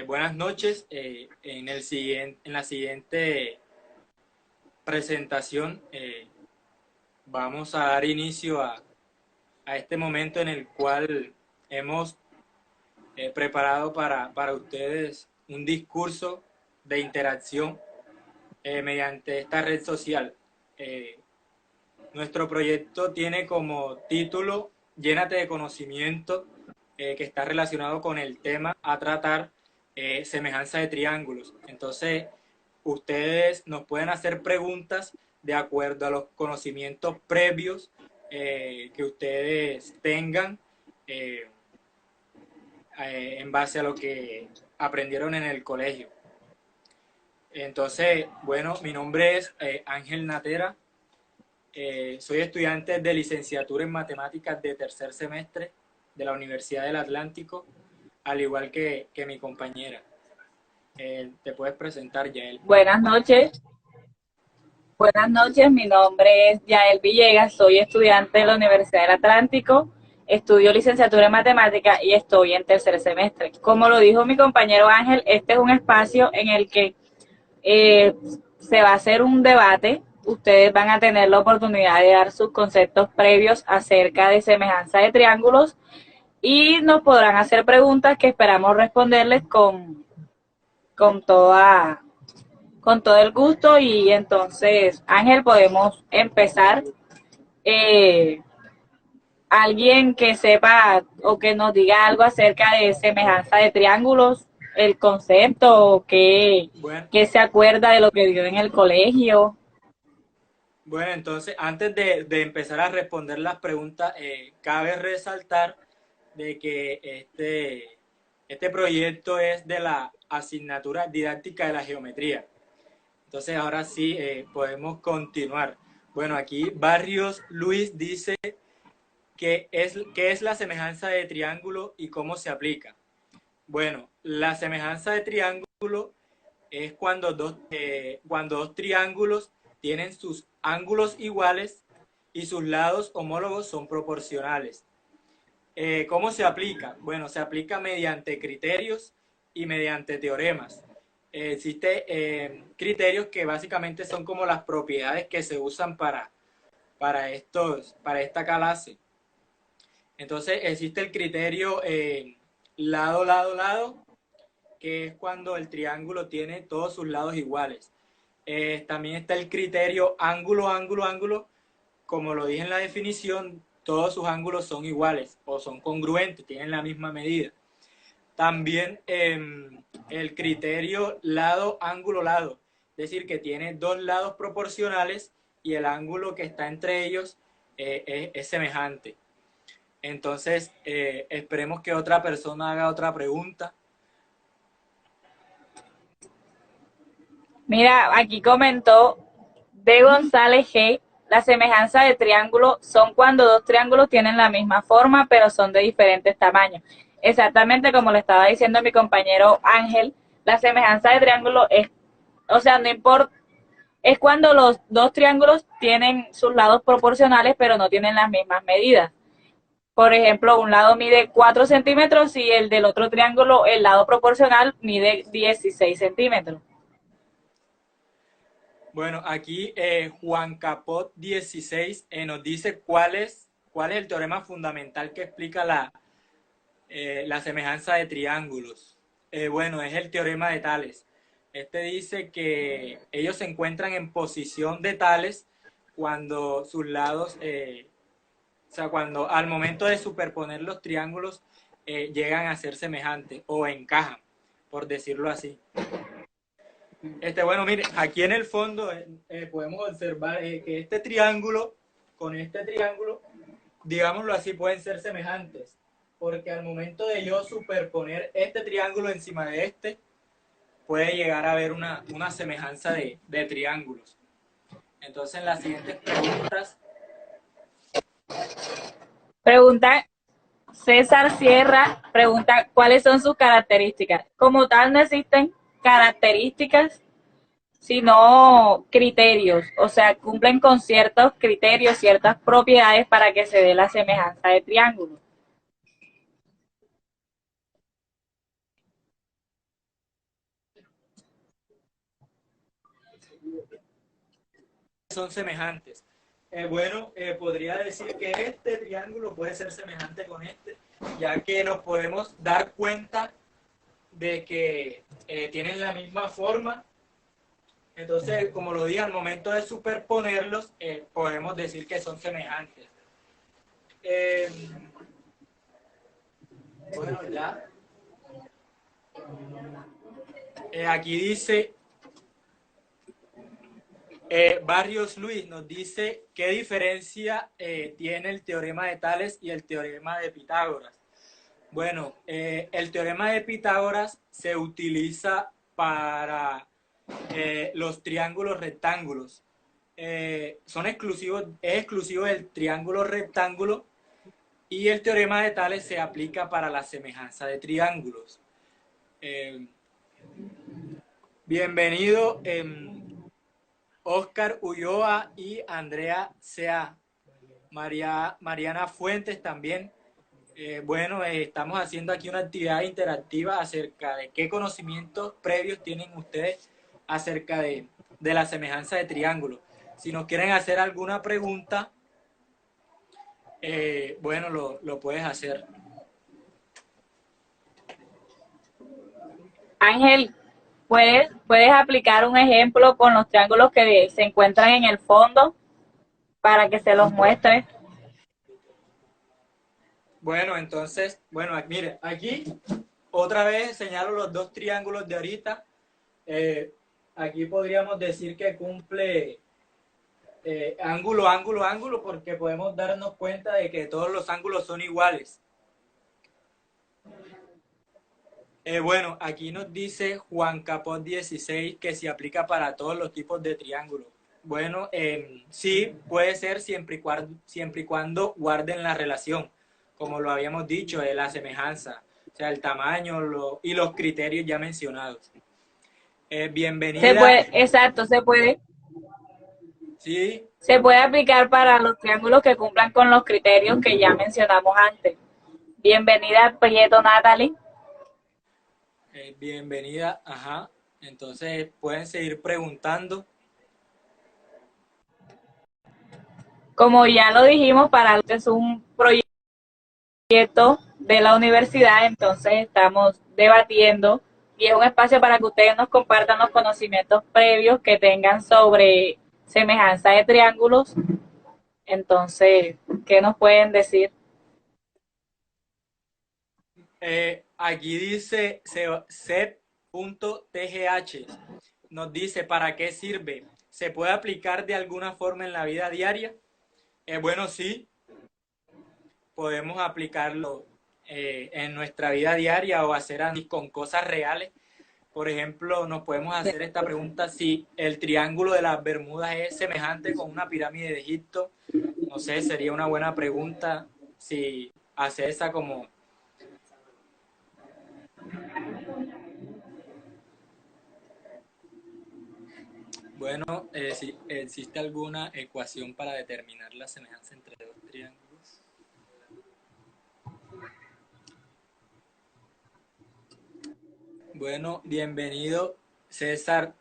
Buenas noches. En la siguiente presentación vamos a dar inicio a este momento en el cual hemos preparado para ustedes un discurso de interacción mediante esta red social. Nuestro proyecto tiene como título Llénate de conocimiento, que está relacionado con el tema a tratar, semejanza de triángulos. Entonces, ustedes nos pueden hacer preguntas de acuerdo a los conocimientos previos que ustedes tengan en base a lo que aprendieron en el colegio. Entonces, bueno, mi nombre es Ángel Natera. Soy estudiante de licenciatura en matemáticas de tercer semestre de la Universidad del Atlántico, al igual que mi compañera. Te puedes presentar, Yael. Buenas noches. Buenas noches, mi nombre es Yael Villegas, soy estudiante de la Universidad del Atlántico, estudio licenciatura en matemáticas y estoy en tercer semestre. Como lo dijo mi compañero Ángel, este es un espacio en el que se va a hacer un debate. Ustedes van a tener la oportunidad de dar sus conceptos previos acerca de semejanza de triángulos y nos podrán hacer preguntas que esperamos responderles con toda con todo el gusto. Y entonces, Ángel, podemos empezar. Eh, Alguien que sepa o que nos diga algo acerca de semejanza de triángulos, el concepto, o Bueno, que se acuerda de lo que dio en el colegio. bueno, entonces, antes de empezar a responder las preguntas, cabe resaltar de que este proyecto es de la asignatura didáctica de la geometría. Entonces, ahora sí, podemos continuar. Bueno, aquí Barrios Luis dice qué es la semejanza de triángulo y cómo se aplica. Bueno, la semejanza de triángulo es cuando dos triángulos tienen sus ángulos iguales y sus lados homólogos son proporcionales. ¿Cómo se aplica? Bueno, se aplica mediante criterios y mediante teoremas. Existen criterios que básicamente son como las propiedades que se usan para esta clase. Entonces existe el criterio lado, lado, lado, que es cuando el triángulo tiene todos sus lados iguales. También está el criterio ángulo, ángulo, ángulo. Como lo dije en la definición, todos sus ángulos son iguales o son congruentes, tienen la misma medida. También el criterio lado, ángulo, lado, es decir, que tiene dos lados proporcionales y el ángulo que está entre ellos es semejante. Entonces, esperemos que otra persona haga otra pregunta. Mira, aquí comentó de González G. La semejanza de triángulo son cuando dos triángulos tienen la misma forma, pero son de diferentes tamaños. Exactamente como le estaba diciendo mi compañero Ángel, la semejanza de triángulo es, o sea, no importa, es cuando los dos triángulos tienen sus lados proporcionales, pero no tienen las mismas medidas. Por ejemplo, un lado mide 4 centímetros y el del otro triángulo, el lado proporcional, mide 16 centímetros. Bueno, aquí Juan Capot 16 nos dice cuál es el teorema fundamental que explica la semejanza de triángulos. Bueno, es el teorema de Tales. Este dice que ellos se encuentran en posición de Tales cuando sus lados, o sea, cuando al momento de superponer los triángulos llegan a ser semejantes o encajan, por decirlo así. Bueno, mire, aquí en el fondo podemos observar que este triángulo con este triángulo, digámoslo así, pueden ser semejantes, porque al momento de yo superponer este triángulo encima de este, puede llegar a haber una semejanza de triángulos. Entonces, en las siguientes preguntas. Pregunta César Sierra, pregunta cuáles son sus características. Como tal, no existen características, sino criterios. O sea, cumplen con ciertos criterios, ciertas propiedades para que se dé la semejanza de triángulos. son semejantes. Bueno, podría decir que este triángulo puede ser semejante con este, ya que nos podemos dar cuenta de que tienen la misma forma. Entonces, como lo dije, al momento de superponerlos, podemos decir que son semejantes. Eh, bueno, ya. Aquí dice, Barrios Luis nos dice, ¿qué diferencia tiene el teorema de Tales y el teorema de Pitágoras? Bueno, el teorema de Pitágoras se utiliza para los triángulos rectángulos. Son exclusivos, es exclusivo del triángulo rectángulo, y el teorema de Tales se aplica para la semejanza de triángulos. Bienvenido Oscar Ulloa y Andrea Sea. Mariana Fuentes también. Bueno, estamos haciendo aquí una actividad interactiva acerca de qué conocimientos previos tienen ustedes acerca de la semejanza de triángulos. Si nos quieren hacer alguna pregunta, bueno, lo puedes hacer. Ángel, ¿puedes aplicar un ejemplo con los triángulos que se encuentran en el fondo para que se los muestre? Bueno, entonces, bueno, mire, aquí otra vez señalo los dos triángulos de ahorita. Aquí podríamos decir que cumple ángulo, ángulo, ángulo, porque podemos darnos cuenta de que todos los ángulos son iguales. Bueno, aquí nos dice Juan Capot 16 que se aplica para todos los tipos de triángulos. Bueno, sí, puede ser siempre y cuando guarden la relación, como lo habíamos dicho, la semejanza, o sea, el tamaño y los criterios ya mencionados. Bienvenida. Exacto, Sí, se puede aplicar para los triángulos que cumplan con los criterios que ya mencionamos antes. Bienvenida, Prieto Natalie. bienvenida, ajá. Entonces pueden seguir preguntando. Como ya lo dijimos, para usted es un proyecto de la universidad, entonces estamos debatiendo y es un espacio para que ustedes nos compartan los conocimientos previos que tengan sobre semejanza de triángulos. Entonces, ¿qué nos pueden decir? Aquí dice set.tgh, nos dice para qué sirve. ¿Se puede aplicar de alguna forma en la vida diaria? Bueno, sí, podemos aplicarlo en nuestra vida diaria o hacer con cosas reales. Por ejemplo, nos podemos hacer esta pregunta: si el triángulo de las Bermudas es semejante con una pirámide de Egipto. No sé, sería una buena pregunta si hace esa como... Bueno, si existe alguna ecuación para determinar la semejanza entre dos triángulos. Bueno, bienvenido César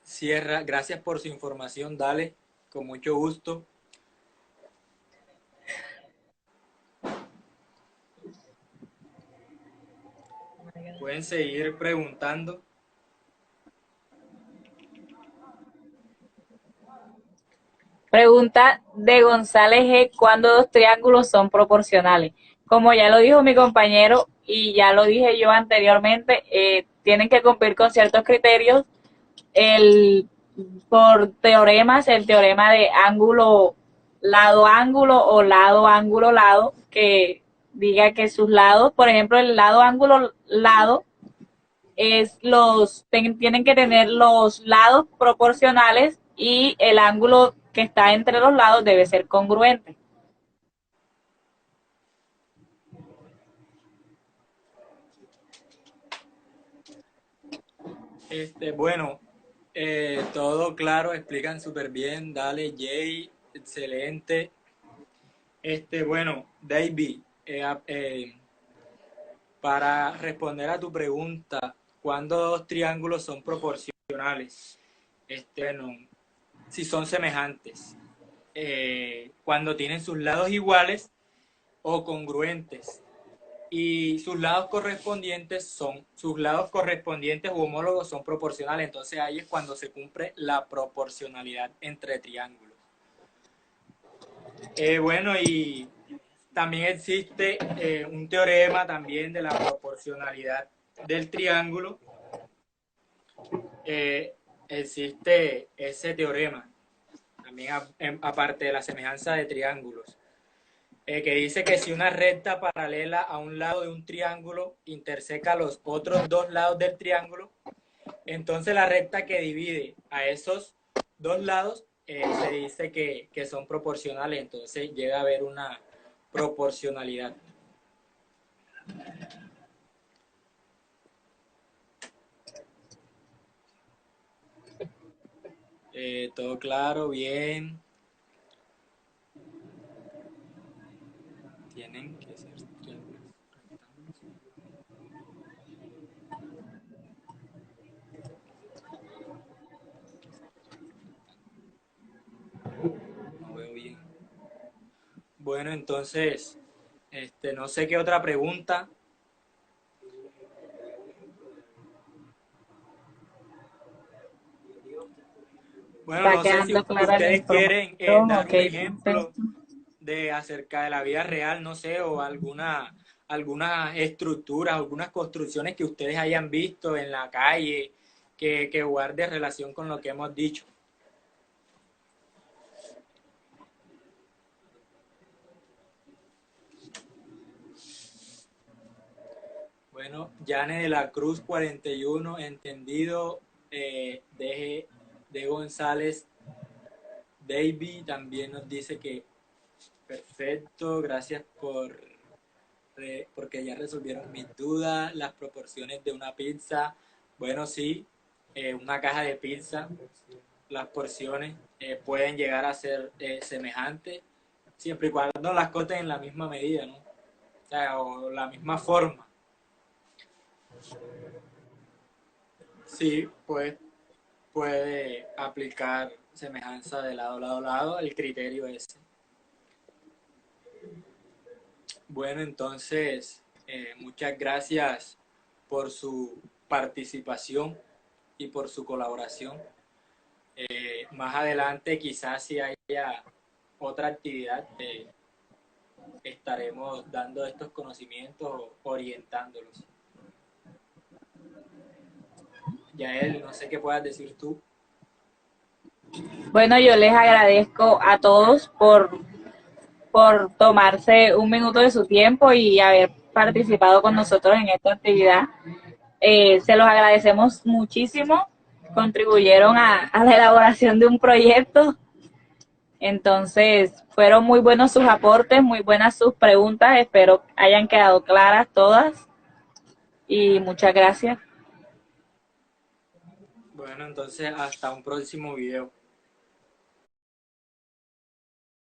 Sierra, gracias por su información, dale, con mucho gusto. Pueden seguir preguntando. Pregunta de González G. ¿Cuándo dos triángulos son proporcionales? Como ya lo dijo mi compañero y ya lo dije yo anteriormente, tienen que cumplir con ciertos criterios. Por teoremas, el teorema de ángulo, lado-ángulo o lado-ángulo-lado, que diga que sus lados, por ejemplo, el lado-ángulo-lado, tienen que tener los lados proporcionales y el ángulo que está entre los lados debe ser congruente. Bueno, todo claro, explican súper bien, dale Jay, excelente. Bueno, David, para responder a tu pregunta, ¿cuándo dos triángulos son proporcionales? Bueno, si son semejantes. Cuando tienen sus lados iguales o congruentes. Y sus lados correspondientes u homólogos son proporcionales. Entonces ahí es cuando se cumple la proporcionalidad entre triángulos. Bueno, y también existe un teorema también de la proporcionalidad del triángulo. Existe ese teorema, también aparte de la semejanza de triángulos, que dice que si una recta paralela a un lado de un triángulo interseca los otros dos lados del triángulo, entonces la recta que divide a esos dos lados se dice que son proporcionales, entonces llega a haber una proporcionalidad. Todo claro, bien. Tienen que ser triángulos rectángulos. No veo bien. Bueno, entonces, no sé qué otra pregunta. Bueno, ¿Está no sé si quedando clara la ustedes quieren información? dar Ok, un ejemplo perfecto. de acerca de la vida real, no sé, o algunas estructuras, algunas construcciones que ustedes hayan visto en la calle que guarde relación con lo que hemos dicho. Bueno, Yane de la Cruz 41, entendido. De González David también nos dice que perfecto, gracias porque ya resolvieron mis dudas, las proporciones de una pizza. Bueno, sí, una caja de pizza, las porciones pueden llegar a ser semejantes, siempre y cuando las corten en la misma medida, ¿no? O sea, o la misma forma. Sí, pues puede aplicar semejanza de lado, el criterio ese. Bueno, entonces, muchas gracias por su participación y por su colaboración. Más adelante, quizás si haya otra actividad, estaremos dando estos conocimientos o orientándolos. Yael, no sé qué puedas decir tú. Bueno, yo les agradezco a todos por tomarse un minuto de su tiempo y haber participado con nosotros en esta actividad. Se los agradecemos muchísimo. Contribuyeron a la elaboración de un proyecto. Entonces, fueron muy buenos sus aportes, muy buenas sus preguntas. Espero hayan quedado claras todas. Y muchas gracias. Bueno, entonces hasta un próximo video.